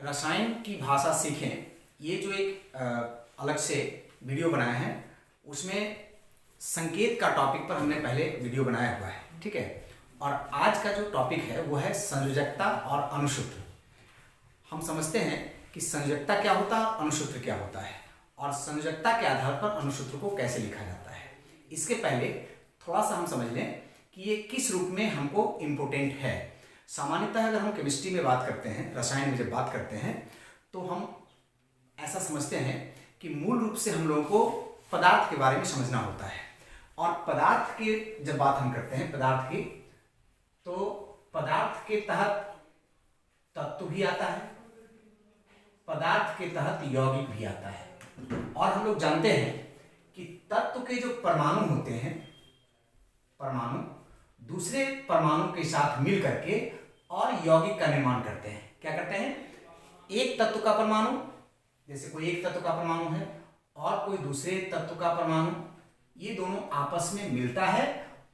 रसायन की भाषा सीखें, ये जो एक अलग से वीडियो बनाया है उसमें संकेत का टॉपिक पर हमने पहले वीडियो बनाया हुआ है, ठीक है। और आज का जो टॉपिक है वो है संयोजकता और अणुसूत्र। हम समझते हैं कि संयोजकता क्या होता है, अणुसूत्र क्या होता है और संयोजकता के आधार पर अणुसूत्र को कैसे लिखा जाता है। इसके पहले थोड़ा सा हम समझ लें कि ये किस रूप में हमको इम्पोर्टेंट है। सामान्यतः अगर हम केमिस्ट्री में बात करते हैं, रसायन में जब बात करते हैं तो हम ऐसा समझते हैं कि मूल रूप से हम लोगों को पदार्थ के बारे में समझना होता है। और पदार्थ की जब बात हम करते हैं पदार्थ की, तो पदार्थ के तहत तत्व भी आता है, पदार्थ के तहत यौगिक भी आता है। और हम लोग जानते हैं कि तत्व के जो परमाणु होते हैं, परमाणु दूसरे परमाणु के साथ मिल करके और यौगिक का निर्माण करते हैं। क्या करते हैं? एक तत्व का परमाणु, जैसे कोई एक तत्व का परमाणु है और कोई दूसरे तत्व का परमाणु, ये दोनों आपस में मिलता है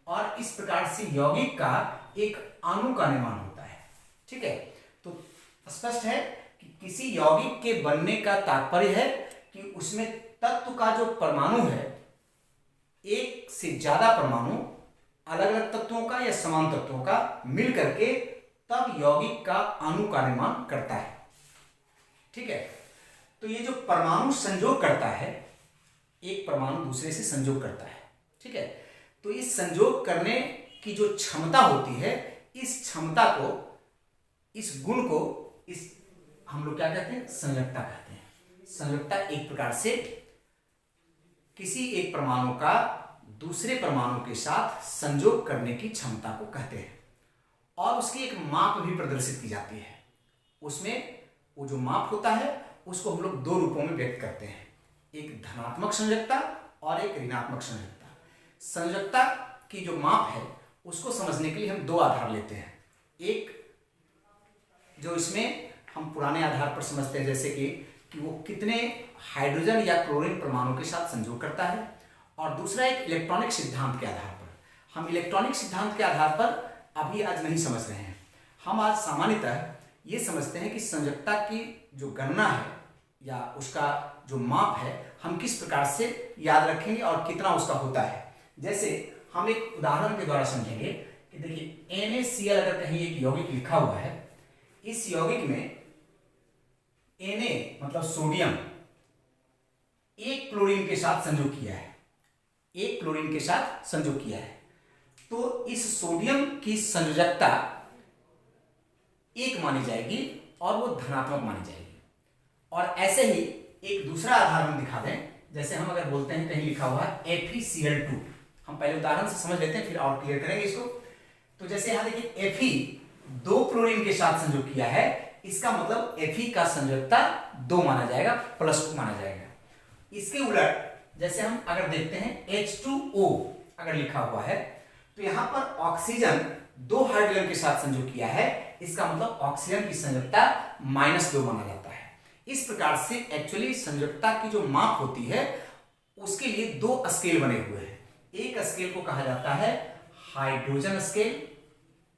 और इस प्रकार से यौगिक का एक अणु का निर्माण होता है, ठीक है। तो स्पष्ट है कि किसी यौगिक के बनने का तात्पर्य है कि उसमें तत्व का जो परमाणु है, एक से ज्यादा परमाणु अलग अलग तत्वों का या समान तत्वों का मिल करके तब यौगिक का अणु का निर्माण करता है, ठीक है। तो ये जो परमाणु संयोग करता है, एक परमाणु दूसरे से संयोग करता है, ठीक है। तो इस संयोग करने की जो क्षमता होती है, इस क्षमता को, इस गुण को, इस हम लोग क्या कहते हैं? संयोजकता कहते हैं। संयोजकता एक प्रकार से किसी एक परमाणु का दूसरे परमाणु के साथ संयोग करने की क्षमता को कहते हैं। और उसकी एक माप भी प्रदर्शित की जाती है। उसमें वो जो माप होता है उसको हम लोग दो रूपों में व्यक्त करते हैं, एक धनात्मक संयोजकता और एक ऋणात्मक संयोजकता। संयोजकता की जो माप है उसको समझने के लिए हम दो आधार लेते हैं। एक जो इसमें हम पुराने आधार पर समझते हैं, जैसे कि वो कितने हाइड्रोजन या क्लोरीन परमाणु के साथ संयोग करता है, और दूसरा एक इलेक्ट्रॉनिक सिद्धांत के आधार पर। हम इलेक्ट्रॉनिक सिद्धांत के आधार पर अभी आज नहीं समझ रहे हैं। हम आज सामान्यतः ये समझते हैं कि संयोजकता की जो गणना है या उसका जो माप है, हम किस प्रकार से याद रखेंगे और कितना उसका होता है। जैसे हम एक उदाहरण के द्वारा समझेंगे कि देखिए NaCl अगर कहीं एक यौगिक लिखा हुआ है, इस यौगिक में Na मतलब सोडियम एक क्लोरीन के साथ संयोग किया है, एक क्लोरीन के साथ संयोग किया है, तो इस सोडियम की संयोजकता एक मानी जाएगी और वो धनात्मक मानी जाएगी। और ऐसे ही एक दूसरा आधार हम दिखा दें, जैसे हम अगर बोलते हैं कहीं लिखा हुआ है FeCl2, हम पहले उदाहरण से समझ लेते हैं फिर और क्लियर करेंगे इसको। तो जैसे यहां देखिए Fe दो क्लोरीन के साथ संयोग किया है, इसका मतलब Fe का संयोजकता 2 माना जाएगा, +2 माना जाएगा। इसके उलट जैसे हम अगर देखते हैं H2O अगर लिखा हुआ है, तो यहां पर ऑक्सीजन 2 हाइड्रोजन के साथ संयोग किया है, इसका मतलब ऑक्सीजन की संयोजकता -2 माना जाता है। इस प्रकार से एक्चुअली संयोजकता की जो माप होती है उसके लिए 2 स्केल बने हुए हैं। एक स्केल को कहा जाता है हाइड्रोजन स्केल,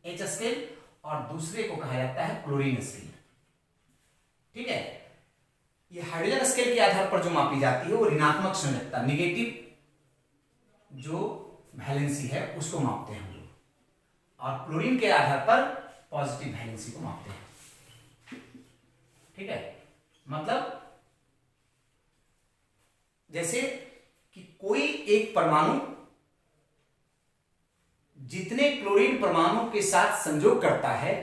H स्केल, और दूसरे को कहा जाता है क्लोरीन स्केल, ठीक है। ये हाइड्रोजन स्केल के आधार पर जो मापी जाती है वो ऋणात्मक संयोजकता, निगेटिव जो वैलेंसी है उसको मापते हैं हम लोग, और क्लोरीन के आधार पर पॉजिटिव वैलेंसी को मापते हैं, ठीक है। मतलब जैसे कि कोई एक परमाणु जितने क्लोरीन परमाणु के साथ संयोग करता है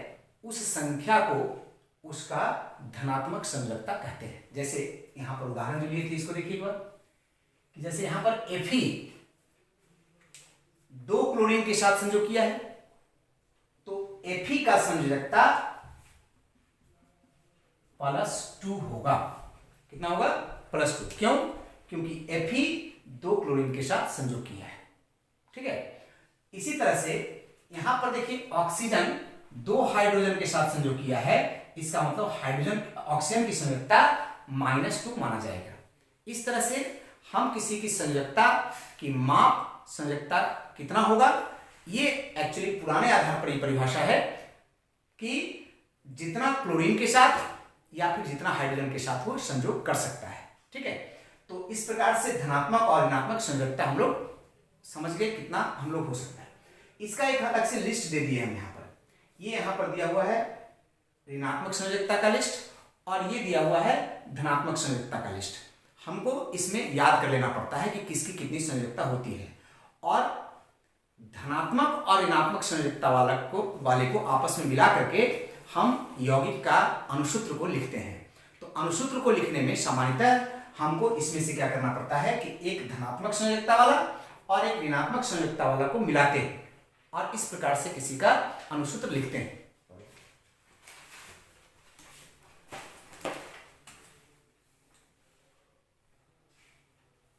उस संख्या को उसका धनात्मक संयोजकता कहते हैं। जैसे यहां पर उदाहरण जो लिए थे इसको देखिए एक बार, कि जैसे यहां पर Fe 2 क्लोरीन के साथ संयोग किया है, तो Fe का संयोजकता +2 होगा। कितना होगा? +2। क्यों? क्योंकि Fe 2 क्लोरीन के साथ संयोग किया है, ठीक है। इसी तरह से यहां पर देखिए ऑक्सीजन 2 हाइड्रोजन के साथ संयोग किया है, इसका मतलब हाइड्रोजन ऑक्सीजन की संयोजकता -2 माना जाएगा। इस तरह से हम किसी की संयोजकता की माप, संयोजकता कितना होगा, ये एक्चुअली पुराने आधार पर ये परिभाषा है कि जितना क्लोरीन के साथ या फिर जितना हाइड्रोजन के साथ वो संयोग कर सकता है। ठीक है, तो इस प्रकार से धनात्मक और ऋणात्मक संयोजकता हम लोग समझ गए कितना हम लोग हो सकता है। इसका एक अलग से लिस्ट दे दिए हम यहाँ पर, ये यहाँ पर दिया हुआ है ऋणात्मक संयोजकता का लिस्ट और ये दिया हुआ है धनात्मक संयोजकता का लिस्ट। हमको इसमें याद कर लेना पड़ता है कि किसकी कितनी संयोजकता होती है, और धनात्मक और ऋणात्मक संयोजकता वाले को आपस में मिला करके हम यौगिक का अनुसूत्र को लिखते हैं। तो अनुसूत्र को लिखने में सामान्यतः हमको इसमें से क्या करना पड़ता है कि एक धनात्मक संयोजकता वाला और एक ऋणात्मक संयोजकता वाला को मिलाते हैं और इस प्रकार से किसी का अनुसूत्र लिखते हैं।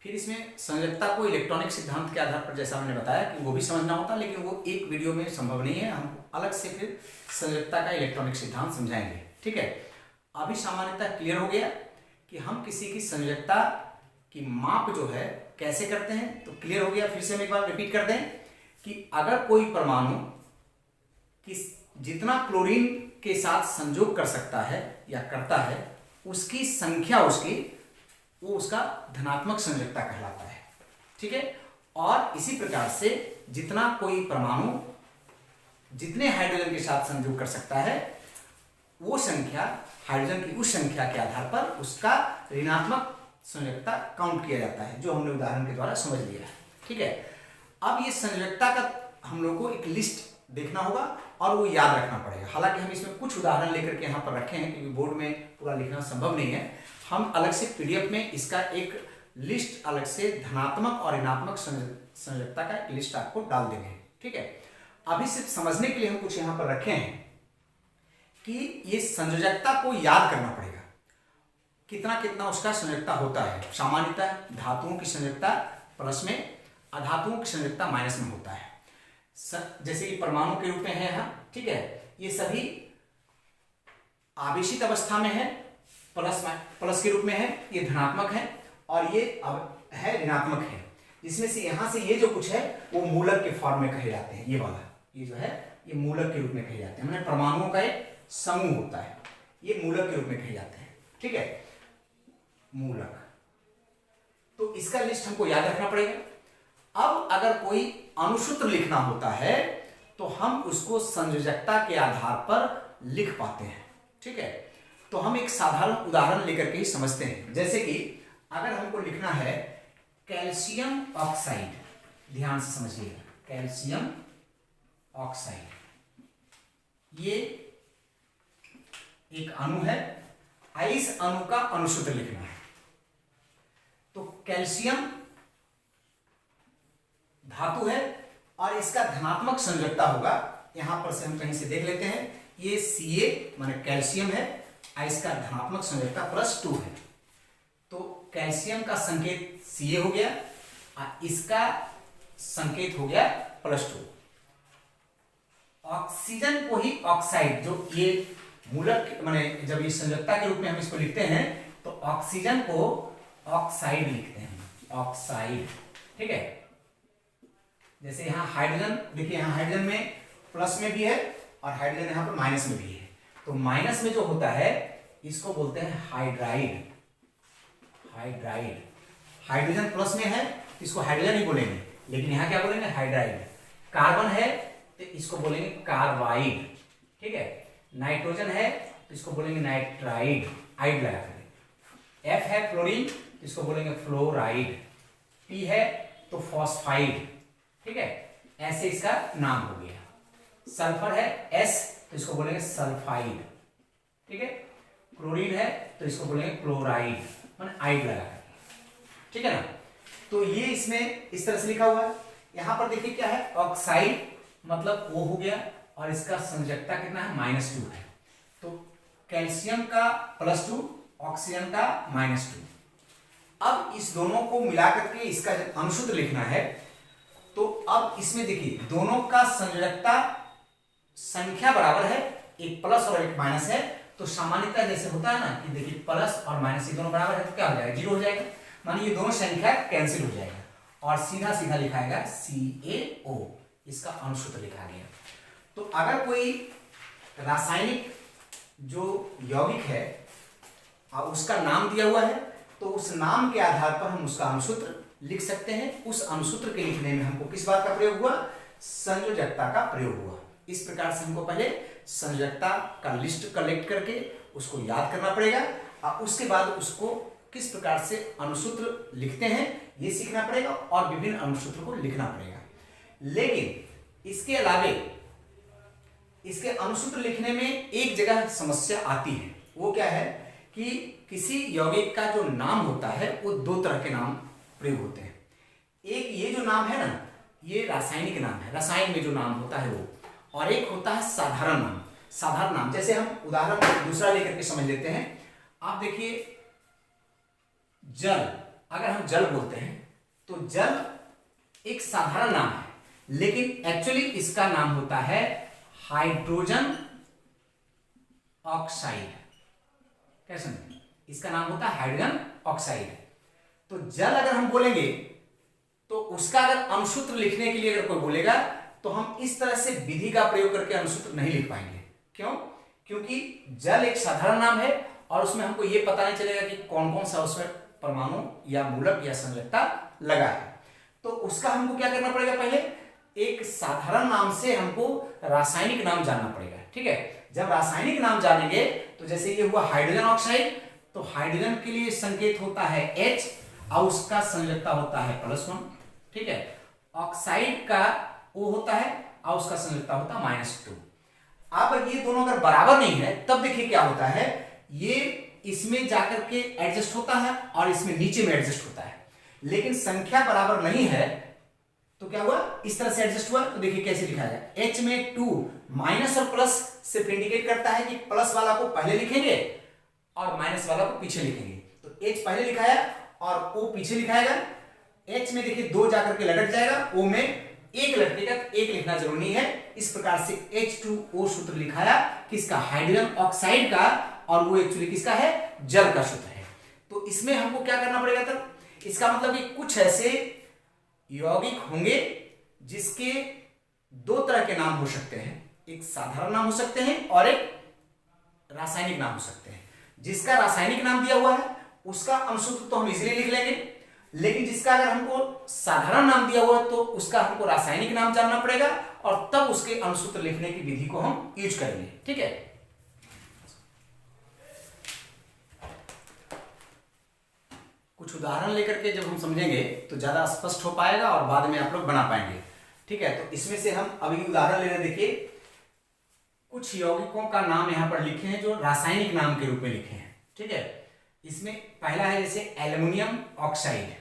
फिर इसमें संयोजकता को इलेक्ट्रॉनिक सिद्धांत के आधार पर, जैसा मैंने बताया कि वो भी समझना होता है, लेकिन वो एक वीडियो में संभव नहीं है, हम अलग से फिर संयोजकता का इलेक्ट्रॉनिक सिद्धांत समझाएंगे। ठीक है, अभी सामान्यतः क्लियर हो गया कि हम किसी की संयोजकता की माप जो है कैसे करते हैं। तो क्लियर हो गया, फिर से हम एक बार रिपीट कर दें कि अगर कोई परमाणु किस जितना क्लोरीन के साथ संयोग कर सकता है या करता है, उसकी संख्या वो उसका धनात्मक संयोजकता कहलाता है। ठीक है, और इसी प्रकार से जितना कोई परमाणु जितने हाइड्रोजन के साथ संयोग कर सकता है, वो संख्या हाइड्रोजन की उस संख्या के आधार पर उसका ऋणात्मक संयोजकता काउंट किया जाता है, जो हमने उदाहरण के द्वारा समझ लिया है। ठीक है, अब ये संयोजकता का हम लोग को एक लिस्ट देखना होगा और वो याद रखना पड़ेगा। हालांकि हम इसमें कुछ उदाहरण लेकर के यहाँ पर रखे हैं क्योंकि बोर्ड में पूरा लिखना संभव नहीं है। हम अलग से पीडीएफ में इसका एक लिस्ट अलग से धनात्मक और ऋणात्मक संयोजकता का एक लिस्ट आपको डाल देंगे। ठीक है, अभी सिर्फ समझने के लिए हम कुछ यहाँ पर रखे हैं कि ये संयोजकता को याद करना पड़ेगा, कितना कितना उसका संयोजकता होता है। सामान्यतः धातुओं की संयोजकता प्लस में, अधातुओं की संयोजकता माइनस में होता है। जैसे कि परमाणु के रूप में है यहाँ, ठीक है, ये सभी आवेशित अवस्था में है, प्लस के रूप में है, ये धनात्मक है और ये अब है ऋणात्मक है। जिसमें से यहाँ से ये जो कुछ है वो मूलक के फॉर्म में कहे जाते हैं। ये वाला ये जो है ये मूलक के रूप में कहे जाते हैं, मैंने परमाणुओं का एक समूह होता है, ये मूलक के रूप में कहे जाते हैं। ठीक है, मूलक। तो इसका लिस्ट हमको याद रखना पड़ेगा। अब अगर कोई अनुसूत्र लिखना होता है तो हम उसको संयोजकता के आधार पर लिख पाते हैं। ठीक है, तो हम एक साधारण उदाहरण लेकर के ही समझते हैं। जैसे कि अगर हमको लिखना है कैल्शियम ऑक्साइड, ध्यान से समझिएगा, कैल्शियम ऑक्साइड ये एक अणु है, इस अणु का अनुसूत्र लिखना है। तो कैल्शियम धातु है और इसका धनात्मक संयोजकता होगा, यहां पर से हम कहीं से देख लेते हैं, ये Ca माने कैल्शियम है, इसका धनात्मक संयोजकता +2 है। तो कैल्शियम का संकेत Ca हो गया और इसका संकेत हो गया +2। ऑक्सीजन को ही ऑक्साइड, जो ये मूलक माने जब ये संयोजकता के रूप में हम इसको लिखते हैं तो ऑक्सीजन को ऑक्साइड लिखते हैं, ऑक्साइड। ठीक है, जैसे यहाँ हाइड्रोजन, देखिए यहाँ हाइड्रोजन में प्लस में भी है और हाइड्रोजन यहाँ पर माइनस में भी है। तो माइनस में जो होता है इसको बोलते हैं हाइड्राइड, हाइड्राइड। हाइड्रोजन प्लस में है इसको हाइड्रोजन ही बोलेंगे, लेकिन यहाँ क्या बोलेंगे, हाइड्राइड। कार्बन है तो इसको बोलेंगे कार्बाइड। ठीक है, नाइट्रोजन है तो इसको बोलेंगे नाइट्राइड, आइड लगा कर। F है फ्लोरीन तो इसको बोलेंगे फ्लोराइड। P है तो फॉस्फाइड। ठीक है, ऐसे इसका नाम हो गया। सल्फर है S तो इसको बोलेंगे सल्फाइड। ठीक है, क्लोरीन है तो इसको बोलेंगे क्लोराइड, माने आइड लगा कर। ठीक है ना, तो ये इसमें इस तरह से लिखा हुआ है। यहां पर देखिए क्या है, ऑक्साइड मतलब O हो गया और इसका संयोजकता कितना है, -2 है। तो कैल्शियम का +2, ऑक्सीजन का -2। अब इस दोनों को मिलाकर के इसका अनुसूत्र लिखना है। तो अब इसमें देखिए दोनों का संयोजकता संख्या बराबर है, एक प्लस और एक माइनस है। तो सामान्यतः जैसे होता है ना कि देखिए प्लस और माइनस ये दोनों बराबर है तो क्या हो जाएगा, 0 हो जाएगा, मानिए ये दोनों संख्या कैंसिल हो जाएगा और सीधा सीधा लिखाएगा CaO, इसका अनुसूत्र लिखा गया। तो अगर कोई रासायनिक जो यौगिक है और उसका नाम दिया हुआ है, तो उस नाम के आधार पर हम उसका अनुसूत्र लिख सकते हैं। उस अनुसूत्र के लिखने में हमको किस बात का प्रयोग हुआ? संयोजकता का प्रयोग हुआ। इस प्रकार से हमको पहले संयोजकता का लिस्ट कलेक्ट करके उसको याद करना पड़ेगा और उसके बाद उसको किस प्रकार से अनुसूत्र लिखते हैं ये सीखना पड़ेगा और विभिन्न अनुसूत्र को लिखना पड़ेगा। लेकिन इसके अलावे इसके अनुसूत्र लिखने में एक जगह समस्या आती है, वो क्या है कि किसी यौगिक का जो नाम होता है वो दो तरह के नाम प्रयोग होते हैं। एक ये जो नाम है ना, ये रासायनिक नाम है, रसायन में जो नाम होता है वो, और एक होता है साधारण नाम। साधारण नाम जैसे हम उदाहरण दूसरा लेकर के समझ लेते हैं। आप देखिए जल, अगर हम जल बोलते हैं तो जल एक साधारण नाम है, लेकिन एक्चुअली इसका नाम होता है हाइड्रोजन ऑक्साइड। कैसे? इसका नाम होता है हाइड्रोजन ऑक्साइड। तो जल अगर हम बोलेंगे तो उसका अगर अनुसूत्र लिखने के लिए अगर कोई बोलेगा तो हम इस तरह से विधि का प्रयोग करके अनुसूत्र नहीं लिख पाएंगे। क्यों? क्योंकि जल एक साधारण नाम है और उसमें हमको ये पता नहीं चलेगा कि कौन कौन सा उसमें परमाणु या मूलक या संयोजकता लगा है। तो उसका हमको क्या करना पड़ेगा? पहले एक साधारण नाम से हमको रासायनिक नाम जानना पड़ेगा। ठीक है, जब रासायनिक नाम जानेंगे तो जैसे ये हुआ हाइड्रोजन ऑक्साइड, तो हाइड्रोजन के लिए संकेत होता है H और उसका संयोजकता होता है +1। ठीक है, ऑक्साइड का O होता है और उसका संयोजकता होता है -2। अब ये दोनों अगर बराबर नहीं है तब देखिए क्या होता है, ये इसमें जाकर के एडजस्ट होता है और इसमें नीचे में एडजस्ट होता है। लेकिन संख्या बराबर नहीं है तो क्या हुआ? इस तरह से एडजस्ट हुआ। तो देखिए कैसे लिखा जाए, H में 2 माइनस और प्लस सिर्फ इंडिकेट करता है कि प्लस वाला को पहले लिखेंगे और माइनस वाला को पीछे लिखेंगे। तो H पहले लिखाया और O पीछे लिखाएगा। H में देखिए 2 जाकर के लटक जाएगा, O में 1 लटकेगा, 1 लिखना जरूरी है। इस प्रकार से H2O सूत्र लिखाया किसका? हाइड्रोजन ऑक्साइड का, और वो एक्चुअली किसका है? जल का सूत्र है। तो इसमें हमको क्या करना पड़ेगा? तब इसका मतलब कि कुछ ऐसे यौगिक होंगे जिसके दो तरह के नाम हो सकते हैं, एक साधारण नाम हो सकते हैं और एक रासायनिक नाम हो सकते हैं। जिसका रासायनिक नाम दिया हुआ है उसका अनुसूत्र तो हम इजीली लिख लेंगे, लेकिन जिसका अगर हमको साधारण नाम दिया हुआ है तो उसका हमको रासायनिक नाम जानना पड़ेगा और तब उसके अनुसूत्र लिखने की विधि को हम यूज करेंगे। ठीक है, कुछ उदाहरण लेकर के जब हम समझेंगे तो ज्यादा स्पष्ट हो पाएगा और बाद में आप लोग बना पाएंगे। ठीक है, तो इसमें से हम अभी उदाहरण ले रहे हैं। देखिए कुछ यौगिकों का नाम यहाँ पर लिखे हैं जो रासायनिक नाम के रूप में लिखे हैं। ठीक है, इसमें पहला है जैसे एल्युमिनियम ऑक्साइड,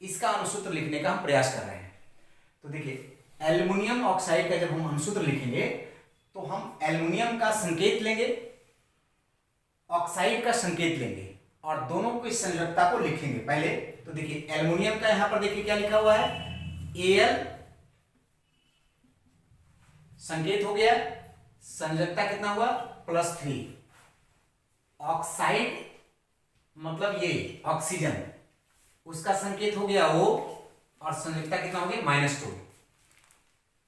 इसका अनुसूत्र लिखने का हम प्रयास कर रहे हैं। तो देखिए एल्युमिनियम ऑक्साइड का जब हम अनुसूत्र लिखेंगे तो हम एल्युमिनियम का संकेत लेंगे, ऑक्साइड का संकेत लेंगे और दोनों की संयोजकता को लिखेंगे पहले। तो देखिए एल्युमिनियम का यहां पर देखिए क्या लिखा हुआ है, Al, संकेत हो गया, संयोजकता कितना हुआ? +3। ऑक्साइड मतलब ये ऑक्सीजन, उसका संकेत हो गया O और संयोजकता कितना हो गया? -2।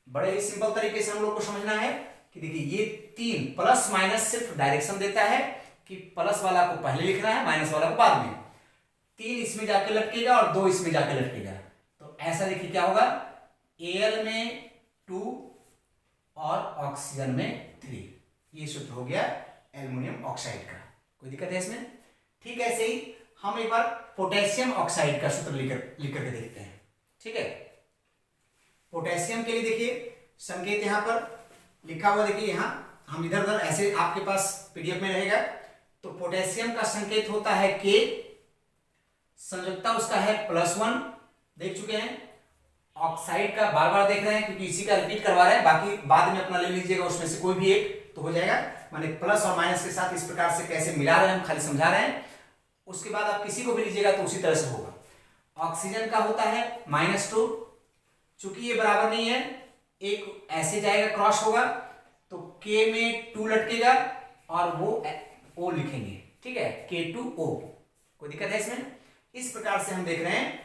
बड़े ही सिंपल तरीके से हम लोग को समझना है कि देखिए ये 3 प्लस माइनस सिर्फ डायरेक्शन देता है कि प्लस वाला को पहले लिखना है, माइनस वाला को बाद में। 3 इसमें जाके लटकेगा और 2 इसमें जाके लटकेगा। तो ऐसा देखिए क्या होगा, Al में 2 और ऑक्सीजन में 3। ये सूत्र हो गया एल्युमिनियम ऑक्साइड का। कोई दिक्कत है इसमें? ठीक है, ऐसे ही हम एक बार पोटेशियम ऑक्साइड का सूत्र लिख करके देखते हैं। ठीक है, पोटेशियम के लिए देखिए संकेत यहां पर लिखा हुआ, देखिए यहां हम इधर उधर ऐसे आपके पास पीडीएफ में रहेगा। तो पोटेशियम का संकेत होता है K, संयोजकता उसका है +1, देख चुके हैं। ऑक्साइड का बार बार देख रहे हैं क्योंकि इसी का रिपीट करवा रहे हैं, बाकी बाद में अपना ले लीजिएगा, उसमें से कोई भी एक तो हो जाएगा। माने प्लस और माइनस के साथ इस प्रकार से कैसे मिला रहे हैं हम खाली समझा रहे हैं। उसके बाद आप किसी को भी लीजिएगा तो उसी तरह से होगा। ऑक्सीजन का होता है -2, चूंकि ये बराबर नहीं है, एक ऐसे जाएगा क्रॉस होगा तो K में 2 लटकेगा और वो O लिखेंगे। ठीक है, K2O। कोई दिक्कत है इसमें? इस प्रकार से हम देख रहे हैं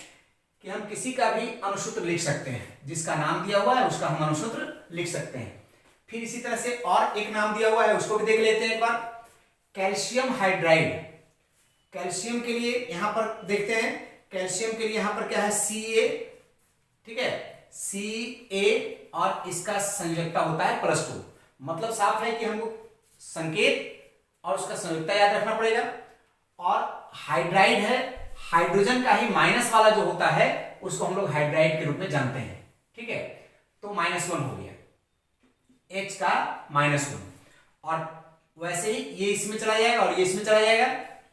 कि हम किसी का भी अनुसूत्र लिख सकते हैं, जिसका नाम दिया हुआ है उसका हम अनुसूत्र लिख सकते हैं। फिर इसी तरह से और एक नाम दिया हुआ है उसको भी देख लेते हैं एक बार, कैल्शियम हाइड्राइड। कैल्शियम के लिए यहां पर देखते हैं, कैल्शियम के लिए यहां पर क्या है Ca, ठीक है, Ca और इसका संयोजकता होता है +2। मतलब साफ है कि हमको संकेत और उसका संयोजकता याद रखना पड़ेगा। और हाइड्राइड है, हाइड्रोजन का ही माइनस वाला जो होता है उसको हम लोग हाइड्राइड के रूप में जानते हैं, ठीक है। तो -1 हो गया, H का -1। और वैसे ही ये इसमें चला जाएगा और ये इसमें चला जाएगा,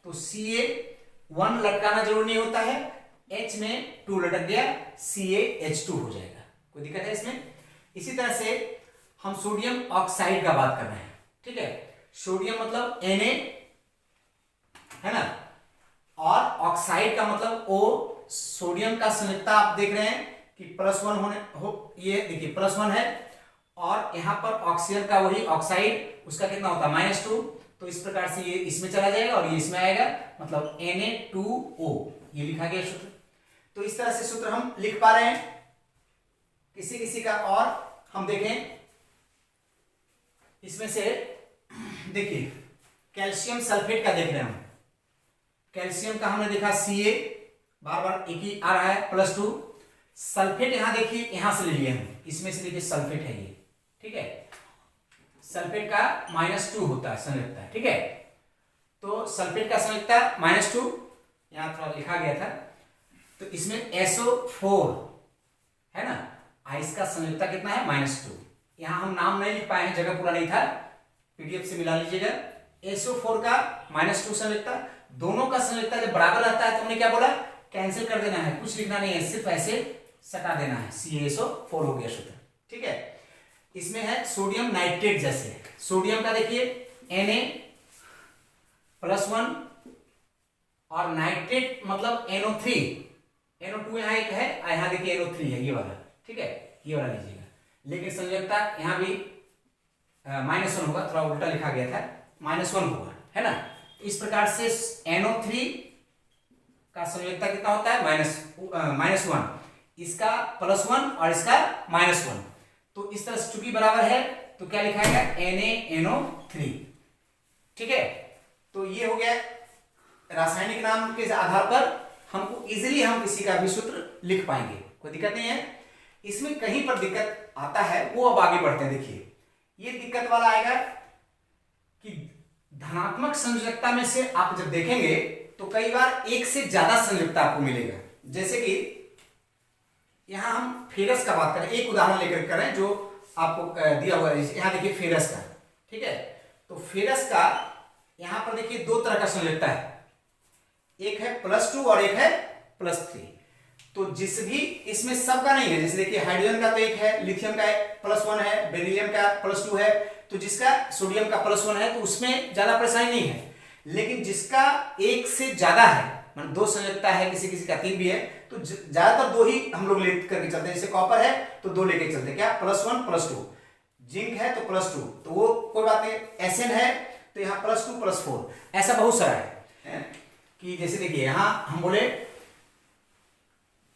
तो Ca1 लटकाना जरूरी नहीं होता है, H में 2 लटक गया, CaH2 हो जाएगा। कोई दिक्कत है इसमें? इसी तरह से हम सोडियम ऑक्साइड का बात कर रहे हैं, ठीक है। सोडियम मतलब Na है ना, और ऑक्साइड का मतलब O। सोडियम का संयोजकता आप देख रहे हैं कि +1 होने हो, ये देखिए +1 है, और यहां पर ऑक्सीजन का वही ऑक्साइड, उसका कितना होता है -2। तो इस प्रकार से ये इसमें चला जाएगा और ये इसमें आएगा, मतलब Na2O, ये लिखा गया सूत्र। तो इस तरह से सूत्र हम लिख पा रहे हैं किसी किसी का। और हम देखें इसमें से, देखिए कैल्शियम सल्फेट का देख रहे हैं हम। कैल्शियम का हमने देखा Ca, बार बार एक ही आ रहा है +2। सल्फेट यहां देखिए, यहां से ले लिए हम, इसमें से देखिए सल्फेट है ये, ठीक है। सल्फेट का -2 होता है संयोजकता, ठीक है। तो सल्फेट का संयोजकता -2 यहां थोड़ा लिखा गया था। तो इसमें SO4 है ना, इसका संयोजकता कितना है -2। यहां हम नाम नहीं लिख पाए हैं, जगह पूरा नहीं था, पीडीएफ से मिला लीजिएगा। SO4 का -2 संयोजकता, दोनों का संयोजकता जब बराबर रहता है तो हमने क्या बोला, कैंसिल कर देना है, कुछ लिखना नहीं है, सिर्फ ऐसे सटा देना है, CaSO4 हो गया सूत्र, ठीक है। इसमें है सोडियम नाइट्रेट, जैसे सोडियम का देखिए Na+1 और नाइट्रेट मतलब NO3, NO2 यहाँ एक है, यहाँ देखिए NO3 है, ये वाला, ठीक है, ये वाला लीजिएगा। लेकिन संयोजकता यहाँ भी -1 होगा, थोड़ा उल्टा लिखा गया था, -1 होगा, है ना। इस प्रकार से NO3 का संयोजकता कितना होता है -1, इसका +1 और इसका -1। तो इस तरह से चूंकि बराबर है तो क्या लिखा जाएगा, NaNO3, ठीक है। तो ये हो गया रासायनिक नाम के आधार पर हमको इजीली हम किसी का भी सूत्र लिख पाएंगे, कोई दिक्कत नहीं है। इसमें कहीं पर दिक्कत आता है, वो अब आगे बढ़ते हैं। देखिए ये दिक्कत वाला आएगा कि धनात्मक संयोजकता में से आप जब देखेंगे तो कई बार एक से ज्यादा संयोजकता आपको मिलेगा। जैसे कि यहां हम फेरस का बात करें, एक उदाहरण लेकर करें जो आपको दिया हुआ है, यहां देखिए फेरस का, ठीक है। तो फेरस का यहां पर देखिए 2 तरह का संयोजकता है, एक है +2 और एक है +3। तो जिस भी इसमें सबका नहीं है, जैसे देखिए हाइड्रोजन का तो एक है, लिथियम का +1 है, बेरिलियम का +2 है, तो जिसका सोडियम का +1 है तो उसमें ज्यादा परेशानी नहीं है। लेकिन जिसका एक से ज्यादा है, मतलब 2 संयोजकता है, किसी किसी का 3 भी है, तो ज्यादातर 2 ही हम लोग लेकर के चलते हैं। जैसे कॉपर है तो 2 लेके चलते हैं, क्या +1 +2, जिंक है तो +2, तो वो कोई बात नहीं। Sn है तो यहाँ +2 +4, ऐसा बहुत सारा है कि जैसे देखिए यहां हम बोले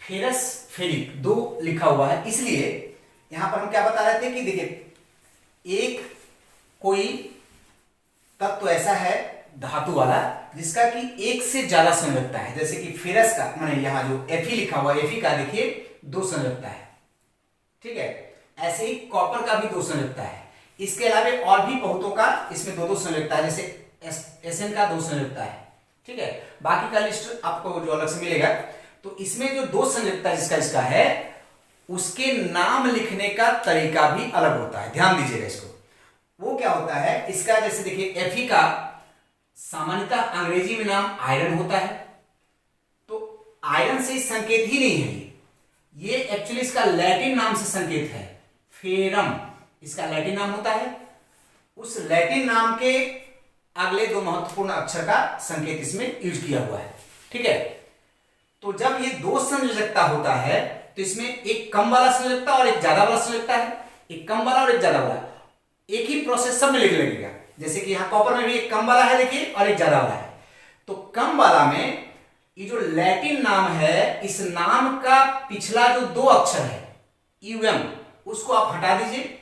फेरस फेरिक 2 लिखा हुआ है, इसलिए यहां पर हम क्या बता रहे थे कि देखिए एक कोई तत्व ऐसा है धातु वाला जिसका कि एक से ज्यादा संयोजकता है, जैसे कि फेरस का माने यहाँ जो Fe लिखा हुआ है, Fe का देखिए 2 संयोजकता है, ठीक है। ऐसे ही कॉपर का भी 2 संयोजकता है। इसके अलावा और भी बहुतों का इसमें 2-2 संयोजकता है, जैसे Sn का 2 संयोजकता है, ठीक है। बाकी का लिस्ट आपको जो अलग से मिलेगा। तो इसमें जो 2 संयोजकता जिसका इसका है, उसके नाम लिखने का तरीका भी अलग होता है, ध्यान दीजिएगा इसको। वो क्या होता है, इसका जैसे देखिए Fe का सामान्यतः अंग्रेजी में नाम आयरन होता है, तो आयरन से संकेत ही नहीं है ये एक्चुअली इसका लैटिन नाम से संकेत है, फेरम इसका लैटिन नाम होता है। उस लैटिन नाम के अगले 2 महत्वपूर्ण अक्षर का संकेत इसमें यूज किया हुआ है, ठीक है। तो जब ये 2 संयोजकता होता है तो इसमें एक कम वाला संयोजकता और एक ज्यादा वाला संयोजकता है, एक कम वाला और एक ज्यादा वाला, एक ही प्रोसेस सब में लिखने लगेगा। जैसे कि यहाँ कॉपर में भी एक कम वाला है देखिए और एक ज्यादा वाला है। तो कम वाला में ये जो लैटिन नाम है, इस नाम का पिछला जो 2 अक्षर है UM, उसको आप हटा दीजिए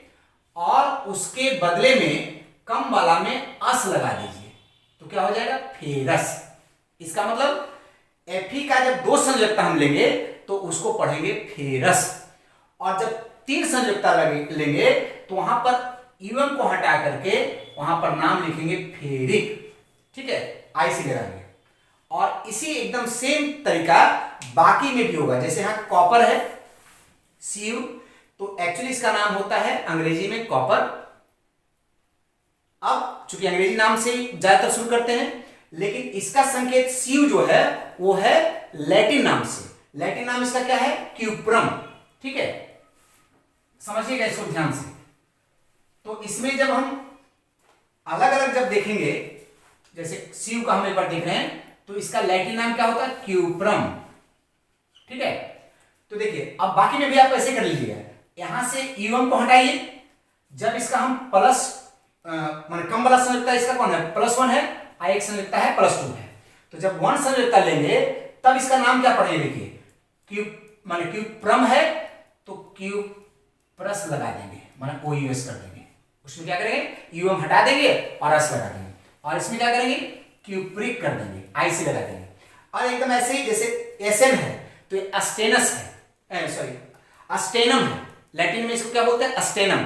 और उसके बदले में कम वाला में अस लगा दीजिए, तो क्या हो जाएगा, फेरस। इसका मतलब Fe का जब 2 संयोजकता हम लेंगे तो उसको पढ़ेंगे फेरस, और जब 3 संयोजकता लेंगे तो वहां पर यूएम को हटा करके वहां पर नाम लिखेंगे फेरिक, ठीक है, आई सी लगाएंगे। और इसी एकदम सेम तरीका बाकी में भी होगा। जैसे यहां कॉपर है Cu, तो एक्चुअली इसका नाम होता है अंग्रेजी में कॉपर। अब चूंकि अंग्रेजी नाम से ज्यादातर शुरू करते हैं, लेकिन इसका संकेत Cu जो है वो है लैटिन नाम से। लैटिन नाम इसका क्या है? क्यूप्रम, ठीक है, समझिएगा इसको ध्यान से। तो इसमें जब हम अलग अलग जब देखेंगे, जैसे Cu का हम एक बार देख रहे हैं, तो इसका लैटिन नाम क्या होता है? क्यूप्रम, ठीक है। तो देखिए अब बाकी में भी आप ऐसे कर लीजिएगा, यहां से यूएम को हटाइए, जब इसका हम प्लस माने कम वाला संयोजकता इसका कौन है? +1 है, एक संयोजकता है +2 है। तो जब 1 संयोजकता लेंगे तब इसका नाम क्या पढ़ेंगे? देखिए क्यू माने क्यूप्रम है तो क्यू प्लस लगा देंगे, माने OUS कर देंगे। उसमें क्या करेंगे? यूएम हटा देंगे और एस लगा देंगे, और इसमें क्या करेंगे? क्यूप्रिक कर देंगे, IC लगा देंगे। और एकदम ऐसे ही जैसे SN है तो ये अस्टेनस है, सॉरी अस्टेनम है, लैटिन में इसको क्या बोलते हैं? अस्टेनम।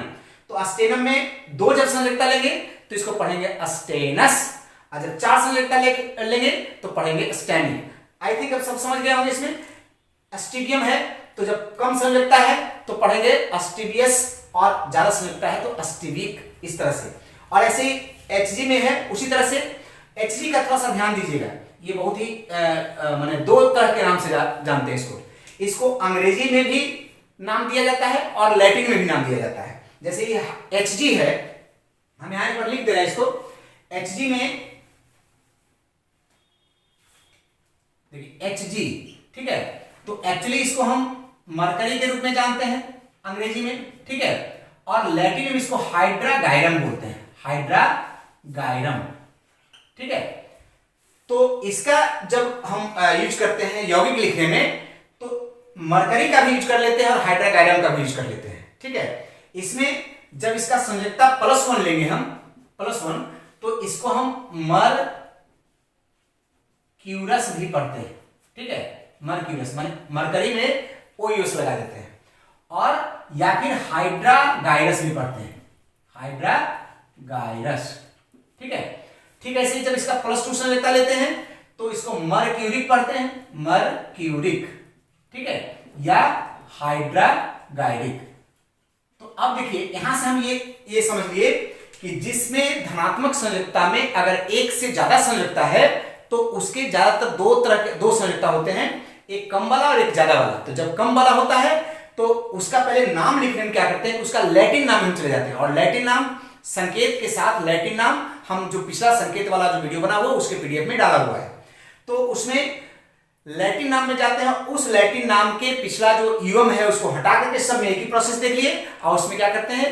तो अस्टेनम में 2 जब संयोजकता लेंगे तो इसको पढ़ेंगे अस्टेनस, और जब 4 संयोजकता लेंगे तो पढ़ेंगे स्टैनी। आई थिंक अब सब समझ गए होंगे। इसमें अस्टिबियम है तो जब कम संयोजकता है तो पढ़ेंगे अस्टिबियस, और ज्यादा संयोजकता है तो अस्टिबिक, इस तरह से। और ऐसे ही Hg में है उसी तरह से। Hg का थोड़ा सा ध्यान दीजिएगा, ये बहुत ही माने 2 तरह के नाम से जानते हैं इसको। इसको अंग्रेजी में भी नाम दिया जाता है और लैटिन में भी नाम दिया जाता है। जैसे ये Hg है, हम यहां पर लिख दे रहे हैं इसको। Hg में देखिए Hg, ठीक है, तो एक्चुअली इसको हम मरकरी के रूप में जानते हैं अंग्रेजी में, ठीक है, और लैटिन में इसको हाइड्रागायरम बोलते हैं, हाइड्रागायरम, ठीक है। तो इसका जब हम यूज करते हैं यौगिक लिखने में तो मरकरी का भी यूज कर लेते हैं और हाइड्रागायरम का भी यूज कर लेते हैं, ठीक है। इसमें जब इसका संयोजकता +1 लेंगे हम, +1, तो इसको हम मरक्यूरस भी पढ़ते हैं, ठीक है, मरक्यूरस माने मरकरी में OUS लगा देते हैं, और या फिर हाइड्रागायरस भी पढ़ते हैं, हाइड्रागायरस, ठीक है। ठीक है, ऐसे जब इसका +2 संयोजकता लेते हैं तो इसको मरक्यूरिक पढ़ते हैं, मरक्यूरिक, ठीक है, या हाइड्रागायरिक। तो अब देखिए यहां से हम ये समझ लिए कि जिसमें धनात्मक संयोजकता में अगर एक से ज्यादा संयोजकता है तो उसके ज्यादातर 2 तरह के 2 संयोजकता होते हैं, एक कम वाला और एक ज्यादा वाला। तो जब कम वाला होता है तो उसका पहले नाम लिखने में क्या करते हैं? उसका लैटिन नाम हम चले जाते हैं, और लैटिन नाम संकेत के साथ, लैटिन नाम हम जो पिछला संकेत वाला जो वीडियो बना हुआ उसके PDF में डाला हुआ है, तो उसमें लैटिन नाम में जाते हैं। उस लैटिन नाम के पिछला जो यूएम है उसको हटा करके सब में एक ही प्रोसेस देख लिए, और उसमें क्या करते हैं?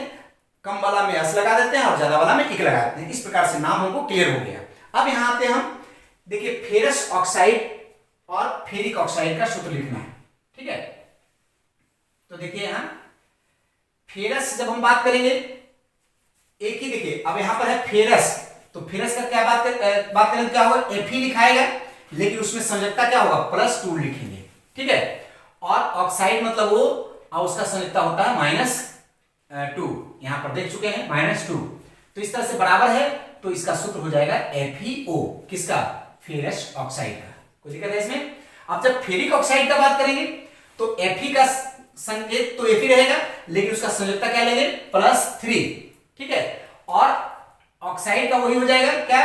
कम वाला में एस लगा देते हैं और ज्यादा वाला में इक लगा देते हैं। इस प्रकार से नाम हमको क्लियर हो गया। अब यहां आते हैं हम, देखिए फेरस ऑक्साइड और फेरिक ऑक्साइड का सूत्र लिखना है, ठीक है। तो देखिए यहां फेरस जब हम बात करेंगे, एक ही देखिए अब यहां पर है फेरस, तो फेरस का क्या बात करें क्या होगा? Fe लिखाएगा, लेकिन उसमें संयोजकता क्या होगा? +2 लिखेंगे, ठीक है। और ऑक्साइड मतलब वो, और उसका संयोजकता होता है -2, यहां पर देख चुके हैं -2। तो इस तरह से बराबर है, तो इसका सूत्र हो जाएगा FeO, किसका? फेरस ऑक्साइड का। कोई दिक्कत है इसमें? अब जब फेरिक ऑक्साइड का बात करेंगे तो Fe का संकेत तो Fe रहेगा, लेकिन उसका संयोजकता क्या लेंगे? +3, ठीक है। और ऑक्साइड का वही हो जाएगा क्या?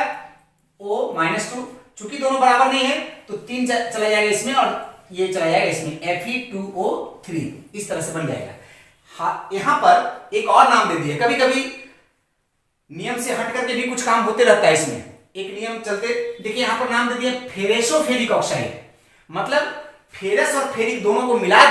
O-2। चूंकि दोनों बराबर नहीं है तो 3 चला जाएगा इसमें और ये चला जाएगा इसमें, Fe2O3, इस तरह से बन जाएगा। यहां पर एक और नाम दे दिए, कभी कभी नियम से हट करके भी कुछ काम होते रहता है इसमें, एक नियम चलते। देखिए यहां पर नाम दे दिया फेरेसोफेरिक ऑक्साइड, मतलब फेरस और फेरिक दोनों को मिला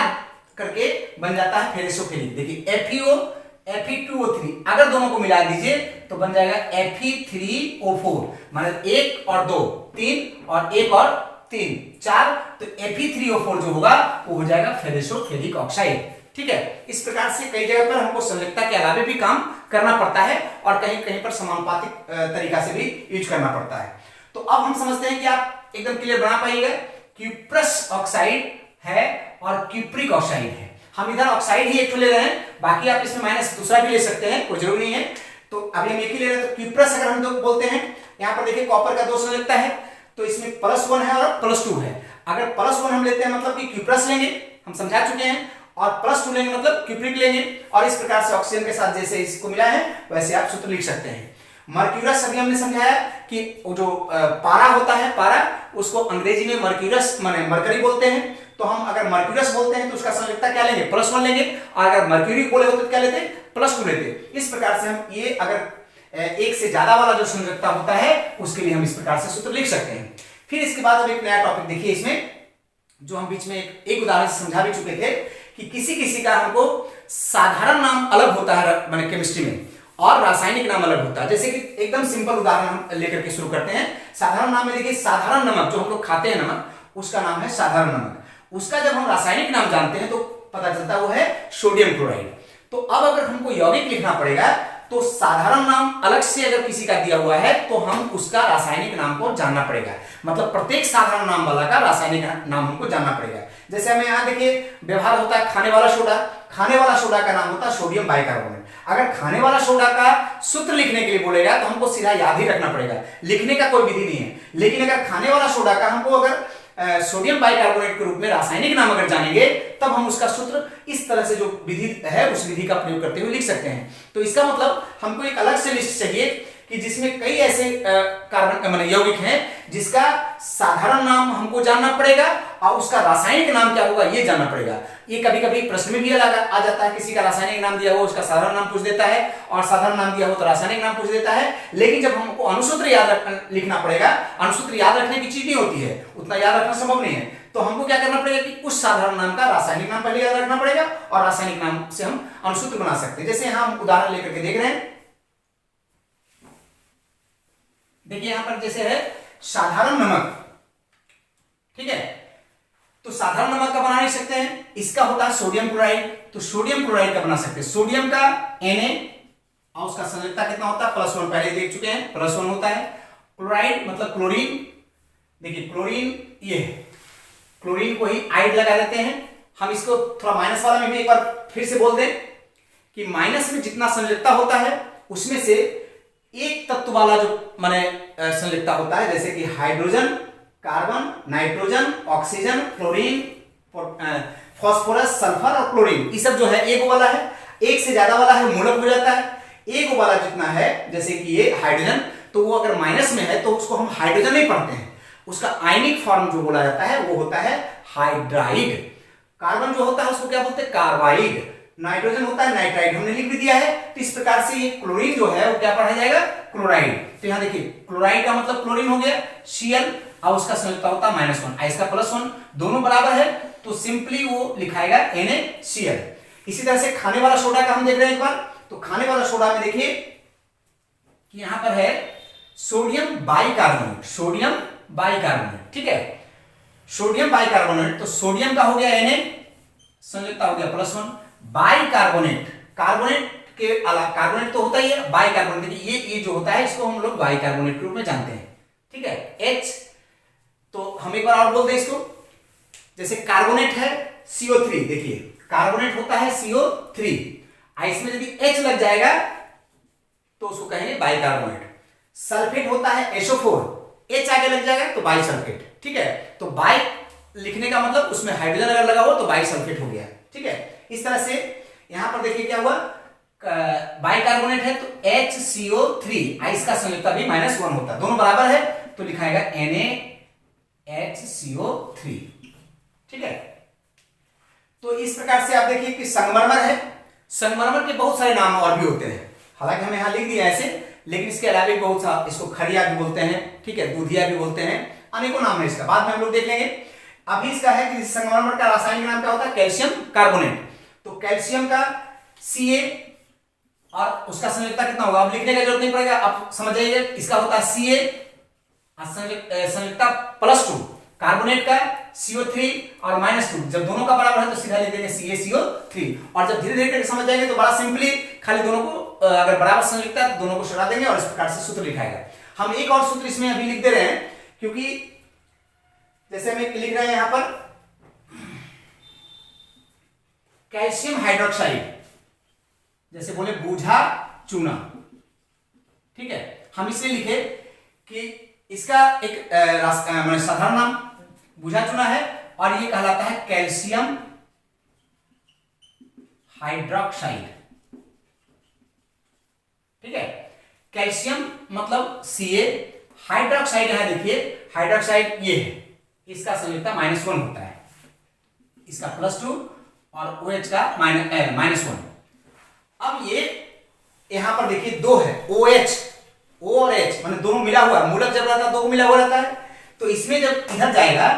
करके बन जाता है फेरेसोफेरिक। देखिए FeO Fe2O3, अगर दोनों को मिला दीजिए तो बन जाएगा Fe3O4, मतलब 1 और 2 3 और 1 और 3 4, तो Fe3O4 जो होगा वो हो जाएगा फेरेसोफेरिक ऑक्साइड, ठीक है। इस प्रकार से कई जगह पर हमको संयोजकता के अलावा भी काम करना पड़ता है, और कहीं कहीं पर समानुपातिक तरीका से भी यूज करना पड़ता है। तो अब हम समझते हैं कि आप एकदम क्लियर बना पाइएगा। क्यूप्रस ऑक्साइड है और क्यूप्रिक ऑक्साइड है। हम इधर ऑक्साइड ही एक तो ले रहे हैं, बाकी आप इसमें माइनस दूसरा भी ले सकते हैं, कोई जरूरी नहीं है। तो अभी हम एक ही ले रहे हैं। तो क्यूप्रस अगर हम लोग बोलते हैं, यहाँ पर देखिए कॉपर का 2 संयोजकता है, तो इसमें +1 है और +2 है। अगर +1 हम लेते हैं मतलब कि क्यूप्रस लेंगे, हम समझा चुके हैं, और +2 लेंगे मतलब क्यूप्रिक लेंगे, और इस प्रकार से ऑक्सीजन के साथ जैसे इसको मिला है वैसे आप सूत्र लिख सकते हैं। मर्क्यूरस अभी हमने समझाया कि जो पारा होता है, पारा उसको अंग्रेजी में मर्क्यूरस माने मरकरी बोलते हैं। तो हम अगर मर्क्यूरस बोलते हैं तो उसका संयोजकता क्या लेंगे, +1 लेंगे, और अगर मर्क्यूरी बोले होते तो क्या लेते, +2 लेते। इस प्रकार से हम ये अगर एक से ज्यादा वाला जो संयोजकता होता है उसके लिए हम इस प्रकार से सूत्र लिख सकते हैं। फिर इसके बाद अब एक नया टॉपिक देखिए, इसमें जो हम बीच में एक उदाहरण से समझा भी चुके थे कि किसी किसी का हमको साधारण नाम अलग होता है माने केमिस्ट्री में, और रासायनिक नाम अलग होता है। जैसे कि एकदम सिंपल उदाहरण हम लेकर के शुरू करते हैं। साधारण नाम में देखिए, साधारण नमक जो हम लोग खाते हैं नमक, उसका नाम है साधारण नमक। उसका जब हम रासायनिक नाम जानते हैं तो पता चलता है वो है सोडियम क्लोराइड। तो अब अगर हमको यौगिक लिखना पड़ेगा तो साधारण नाम अलग से अगर किसी का दिया हुआ है तो हम उसका रासायनिक नाम को जानना पड़ेगा। मतलब प्रत्येक साधारण नाम वाला का रासायनिक नाम हमको जानना पड़ेगा। जैसे हमें यहाँ देखिए व्यवहार होता है खाने वाला सोडा, खाने वाला सोडा का नाम होता है सोडियम बाइकार्बोनेट। अगर खाने वाला सोडा का सूत्र लिखने के लिए बोलेगा तो हमको सीधा याद ही रखना पड़ेगा, लिखने का कोई विधि नहीं है। लेकिन अगर खाने वाला सोडा का हमको अगर सोडियम बाइकार्बोनेट के रूप में रासायनिक नाम अगर जानेंगे तब हम उसका सूत्र इस तरह से जो विधि है उस विधि का प्रयोग करते हुए लिख सकते हैं। तो इसका मतलब हमको एक अलग से लिस्ट चाहिए कि जिसमें कई ऐसे कार्बन माने यौगिक हैं जिसका साधारण नाम हमको जानना पड़ेगा और उसका रासायनिक नाम क्या होगा ये जानना पड़ेगा। ये कभी कभी प्रश्न में भी आ जाता है, किसी का रासायनिक नाम दिया हो उसका साधारण नाम पूछ देता है, और साधारण नाम दिया हो तो रासायनिक नाम पूछ देता है। लेकिन जब हमको अनुसूत्र लिखना पड़ेगा, अनुसूत्र याद रखने की चीज नहीं होती है, उतना याद रखना संभव नहीं है। तो हमको क्या करना पड़ेगा कि उस साधारण नाम का रासायनिक नाम पहले याद रखना पड़ेगा और रासायनिक नाम से हम अनुसूत्र बना सकते हैं। जैसे यहां हम उदाहरण लेकर के देख रहे हैं, देखिए यहां पर जैसे है साधारण नमक, ठीक है। तो साधारण नमक का बना नहीं सकते हैं, इसका होता है सोडियम क्लोराइड, तो सोडियम क्लोराइड का बना सकते हैं। सोडियम का Na और उसका संयोजकता कितना होता है, +1, पहले देख चुके हैं, +1 होता है। क्लोराइड मतलब क्लोरीन, देखिए क्लोरीन ये है, क्लोरीन को ही आइड लगा देते हैं। हम इसको थोड़ा माइनस वाला में भी एक बार फिर से बोल दें कि माइनस में जितना संयोजकता होता है उसमें से एक तत्व वाला जो माने संयोजकता होता है, जैसे कि hydrogen, carbon, nitrogen, oxygen, chlorine, phosphorus, sulphur और क्लोरीन, ये सब जो है एक वाला है। एक से ज्यादा वाला है मूलक हो जाता है। एक वाला जितना है जैसे कि ये हाइड्रोजन, तो वो अगर माइनस में है तो उसको हम हाइड्रोजन नहीं पढ़ते हैं, उसका आयनिक फॉर्म जो बोला जाता है वो होता है हाइड्राइड। कार्बन जो होता है उसको क्या बोलते हैं, कार्बाइड। नाइट्रोजन होता है नाइट्राइड, हमने लिख भी दिया है। तो इस प्रकार से ये क्लोरीन जो है वो क्या पढ़ा जाएगा, क्लोराइड। तो यहां देखिए क्लोराइड का मतलब क्लोरीन हो गया, Cl, और उसका संयोजकता होता है -1, इसका +1, दोनों बराबर है तो सिंपली वो लिखाएगा NaCl। इसी तरह से खाने वाला सोडा का हम देख रहे हैं एक बार। तो खाने वाला सोडा में देखिए कि यहां पर है सोडियम बाइकार्बोनेट, सोडियम बाइकार्बोनेट, ठीक है। सोडियम बाइकार्बोनेट, तो सोडियम का हो गया Na, संयोजकता हो गया +1। बाइकार्बोनेट, कार्बोनेट के अलावा कार्बोनेट तो होता ही है, बाइकार्बोनेट देखिए ये जो होता है इसको हम लोग बाइकार्बोनेट के रूप में जानते हैं, ठीक है। H, तो हम एक बार और बोल दें इसको, जैसे कार्बोनेट है CO3, देखिए कार्बोनेट होता है CO3, इसमें यदि H लग जाएगा तो उसको कहेंगे बाइकार्बोनेट। सल्फेट होता है SO4, H आगे लग जाएगा तो बाइसल्फेट, ठीक है। तो बाई लिखने का मतलब उसमें हाइड्रोजन अगर लगा हो तो बाइसल्फेट हो गया, ठीक है। इस तरह से यहां पर देखिए क्या हुआ, बाइकार्बोनेट है तो HCO3, इसका संयोजकता भी -1 होता है, दोनों बराबर है तो लिखाएगा NaHCO3, ठीक है। तो इस प्रकार से आप देखिए कि संगमरमर है, संगमरमर के बहुत सारे नाम और भी होते हैं, हालांकि हमें यहां लिख दिया ऐसे, लेकिन इसके अलावा भी बहुत सा, इसको खरिया भी बोलते हैं, ठीक है, दूधिया भी बोलते हैं, अनेकों नाम है इसका, बाद में हम लोग देख लेंगे। अभी इसका है कि संगमरमर का रासायनिक नाम क्या होता है, कैल्शियम कार्बोनेट। तो कैल्शियम का Ca और उसका संयोजकता कितना होगा, अब लिखने का जरूरत नहीं पड़ेगा, आप समझ जाइए। इसका होता है Ca, संयोजकता +2, कार्बोनेट का CO3 और -2, जब दोनों का बराबर है तो सीधा लिख देंगे CaCO3। और जब धीरे धीरे समझ जाएंगे तो बड़ा सिंपली खाली दोनों को अगर बराबर संयोजकता है तो दोनों को सटा देंगे और इस प्रकार से सूत्र लिखाएगा। हम एक और सूत्र इसमें अभी लिख दे रहे हैं क्योंकि जैसे हम लिख रहे हैं यहां पर कैल्शियम हाइड्रोक्साइड, जैसे बोले बूझा चूना, ठीक है। हम इसलिए लिखे कि इसका एक साधारण नाम बूझा चूना है और ये कहलाता है कैल्शियम हाइड्रोक्साइड, ठीक है। कैल्शियम मतलब Ca, हाइड्रोक्साइड यहां देखिए, हाइड्रोक्साइड ये है, इसका संयुक्ता -1 होता है, इसका +2 और OH का -1। अब ये यहां पर देखिए 2 है, OH, O और H माने दोनों मिला हुआ है, मूलक जब रहता है दो मिला हुआ रहता है, तो इसमें जब इधर जाएगा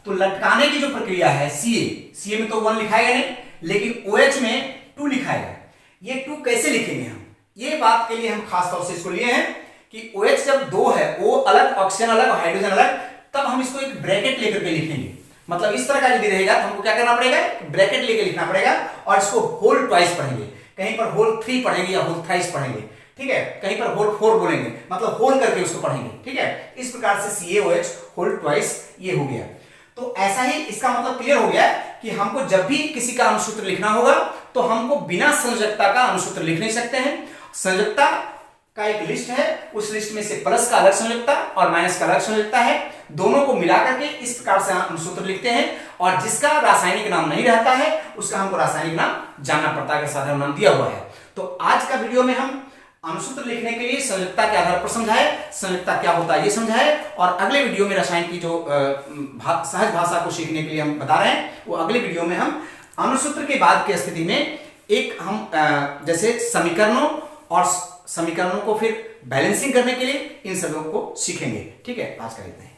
तो लटकाने की जो प्रक्रिया है Ca में तो 1 लिखाएगा नहीं, लेकिन OH में 2 लिखाएगा। ये 2 कैसे लिखेंगे हम, ये बात के लिए हम खास तौर से इसको लिए हैं कि OH जब 2 है, O अलग, ऑक्सीजन अलग और हाइड्रोजन अलग, तब हम इसको एक ब्रैकेट लेकर के लिखेंगे। मतलब इस तरह का यदि रहेगा तो हमको क्या करना पड़ेगा, ब्रैकेट लेकर लिखना पड़ेगा और इसको होल ट्वाइस पढ़ेंगे, कहीं पर होल 3 पढ़ेंगे या होल थ्राइस पढ़ेंगे, ठीक है, कहीं पर होल 4 बोलेंगे, मतलब होल करके उसको पढ़ेंगे, ठीक है। इस प्रकार से CaOH होल ट्वाइस ये हो गया। तो ऐसा ही इसका मतलब क्लियर हो गया कि हमको जब भी किसी का अनुसूत्र लिखना होगा तो हमको बिना संयोजकता का अनुसूत्र लिख नहीं सकते हैं। संयोजकता का एक लिस्ट है, उस लिस्ट में से प्लस का अलग संयोजकता और माइनस का अलग संयोजकता है, दोनों को मिला करके इस प्रकार से अनुसूत्र लिखते हैं और जिसका रासायनिक नाम नहीं रहता है उसका हमको रासायनिक नाम जानना पड़ता है, साधारण नाम दिया हुआ है। तो आज का वीडियो में हम अनुसूत्र लिखने के लिए संयोजकता के आधार पर समझाए, संयोजकता क्या होता है ये समझाए, और अगले वीडियो में रसायन की जो सहज भाषा को सीखने के लिए हम बता रहे हैं, वो अगले वीडियो में हम अनुसूत्र के बाद की स्थिति में एक हम जैसे समीकरणों और समीकरणों को फिर बैलेंसिंग करने के लिए इन सबों को सीखेंगे, ठीक है। आज का इतना ही।